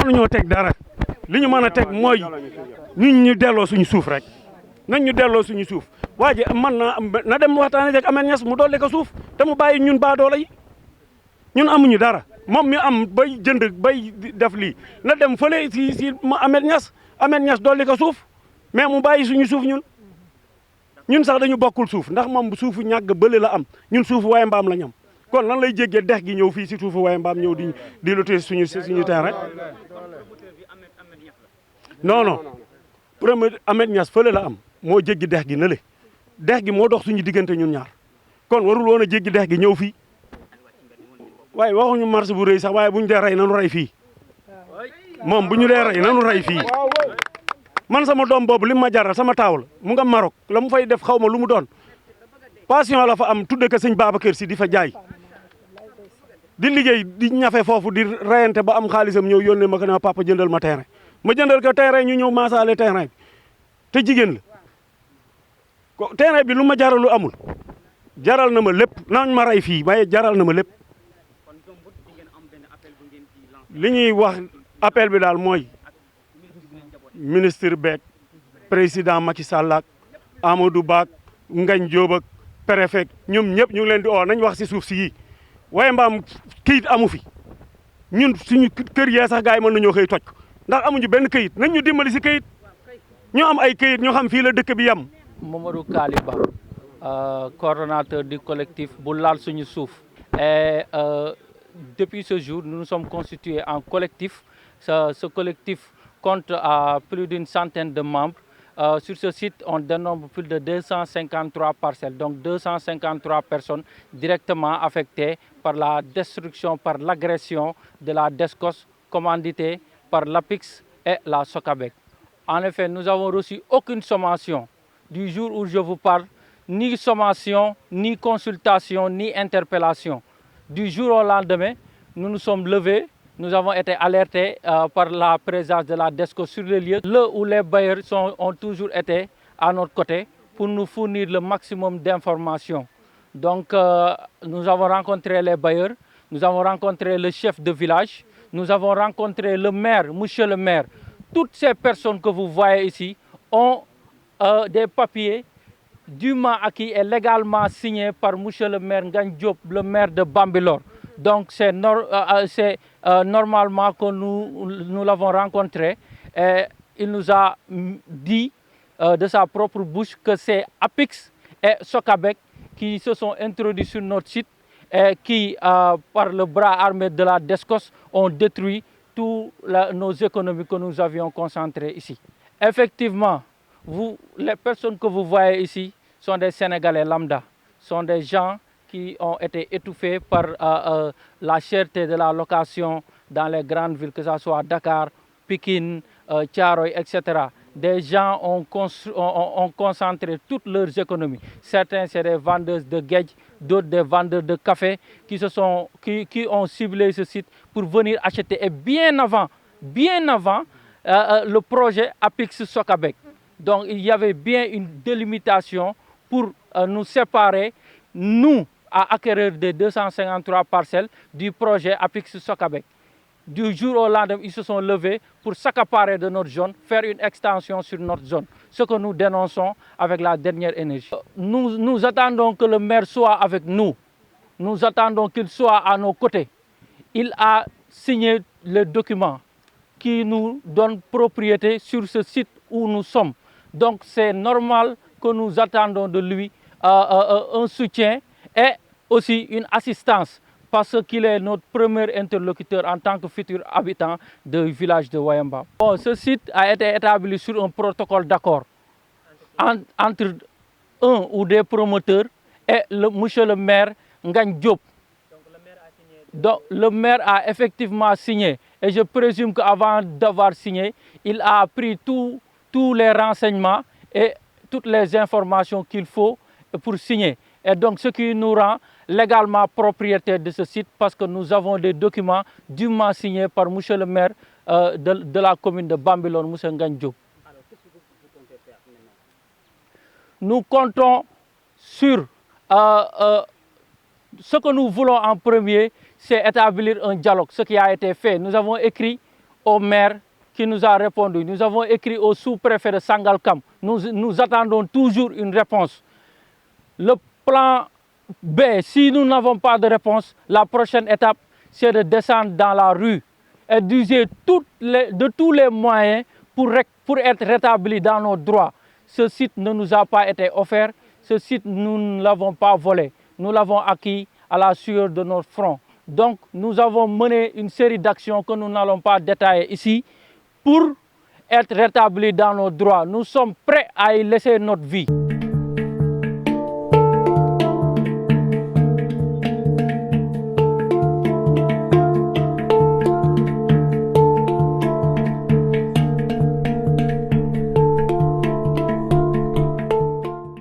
mënuñoo teg dara li ñu mën a teg mooy ñun ñu delloo suñu suuf rek nañ ñu delloo suñu suuf waa ji mën na dem waxtaanee ak Ameth Niass mu dolli ko suuf te mu bàyyi ñun baadoola yi ñun amuñu dara moom mi am bay jënd bay def lii na dem fële si Ameth Niass dolli ko suuf mais mu bàyyi suñu suuf ñun sax dañu bokkul suuf ndax moom suufu ñàgg bële la am ñun suufu waaye mbaam la ñam kon lan lay jéggee dex gi ñëw fii si suufu waaye mbaam ñëw di lutter suñu terrain non premier Ameth Niass fële la am moo jéggi dex gi nële dex gi moo dox suñu diggante ñun ñaar kon warul woon a jéggi dex gi ñëw fii waaye waxuñu marché bu rëy sax waaye bu ñu dee rey nanu rey fii moom bu ñu dee rey nanu rey fii man sama doom boobu li ma jaral sama taaw la mu nga Maroc la mu fay def xaw ma lu mu doon passion la fa am tudde ko sëñ Babacar Si di fa jaay di liggéey di ñafe foofu di reyante ba am xaalisam ñëw yónnee ma ko ne ma papa jëndal ma terrain ma jëndal ko terrain ñu ñëw maasaale terrain bi te jigéen la ko terrain bi lu ma jaral lu amul jaral na ma lépp nañ ma rey fii waaye jaral na ma lépp li ñuy wax appel bi daal mooy ministre beeg président Macky Sall ak Amadou Ba Ngagne Diop ak préfet ñoom ñëpp ñu ngi leen di oo nañ wax si suuf si yii waaye mbaam këyit amu fi ñun suñu kër yee sax gars yi mën nañoo xëy toj ndax amuñu benn këyit nañ ñu dimbali si këyit ñu am ay këyit ñoo xam fii la dëkk bi yam. Mamadou Kaliba coordonnateur du collectif bu laal suñu suuf et depuis ce jour nous nous sommes constitués en collectif. Ce collectif compte plus d'une centaine de membres. Sur ce site, on dénombre plus de 253 parcelles, donc 253 personnes directement affectées par la destruction, par l'agression de la DSCOS commanditée par l'APIX et la SOCABEC. En effet, nous n'avons reçu aucune sommation du jour où je vous parle, ni sommation, ni consultation, ni interpellation. Du jour au lendemain, nous nous sommes levés. Nous avons été alertés par la présence de la DSCOS sur le lieu, là où les bailleurs ont toujours été à notre côté pour nous fournir le maximum d'informations. Donc, nous avons rencontré les bailleurs, nous avons rencontré le chef de village, nous avons rencontré le maire, monsieur le maire. Toutes ces personnes que vous voyez ici ont des papiers dûment acquis et légalement signés par monsieur le maire Ngagne Diop, le maire de Bambilor. Donc c'est normalement que nous l'avons rencontré et il nous a dit de sa propre bouche que c'est APIX et SOCABEC qui se sont introduits sur notre site et qui, par le bras armé de la DSCOS, ont détruit toutes nos économies que nous avions concentrées ici. Effectivement, les personnes que vous voyez ici sont des Sénégalais lambda, sont des gens qui ont été étouffés par la cherté de la location dans les grandes villes, que ce soit Dakar, Pikine, Thiaroye, etc. Des gens ont concentré toutes leurs économies. Certains, c'est des vendeurs de guedj, d'autres des vendeurs de café qui ont ciblé ce site pour venir acheter. Et bien avant le projet APIX SOCABEC. Donc il y avait bien une délimitation pour nous séparer, nous, à acquérir des 253 parcelles du projet APIX SOCABEC. Du jour au lendemain, ils se sont levés pour s'accaparer de notre zone, faire une extension sur notre zone, ce que nous dénonçons avec la dernière énergie. Nous attendons que le maire soit avec nous, nous attendons qu'il soit à nos côtés. Il a signé le document qui nous donne propriété sur ce site où nous sommes. Donc c'est normal que nous attendons de lui un soutien et aussi une assistance parce qu'il est notre premier interlocuteur en tant que futur habitant du village de Wayamba. Bon, ce site a été établi sur un protocole d'accord entre un ou des promoteurs et monsieur le maire Ngagne Diop. Donc le maire a effectivement signé et je présume qu'avant d'avoir signé, il a pris tous les renseignements et toutes les informations qu'il faut pour signer. Et donc ce qui nous rend légalement propriétaires de ce site parce que nous avons des documents dûment signés par monsieur le maire de la commune de Bambilor, monsieur Ngagne Diop. Alors, qu'est-ce que vous comptez faire maintenant? Nous comptons sur ce que nous voulons en premier, c'est établir un dialogue, ce qui a été fait. Nous avons écrit au maire qui nous a répondu. Nous avons écrit au sous-préfet de Sangalkam. Nous attendons toujours une réponse. Le plan B, si nous n'avons pas de réponse, la prochaine étape, c'est de descendre dans la rue et d'user de tous les moyens pour être rétablis dans nos droits. Ce site ne nous a pas été offert, ce site nous ne l'avons pas volé, nous l'avons acquis à la sueur de notre front. Donc nous avons mené une série d'actions que nous n'allons pas détailler ici pour être rétablis dans nos droits. Nous sommes prêts à y laisser notre vie.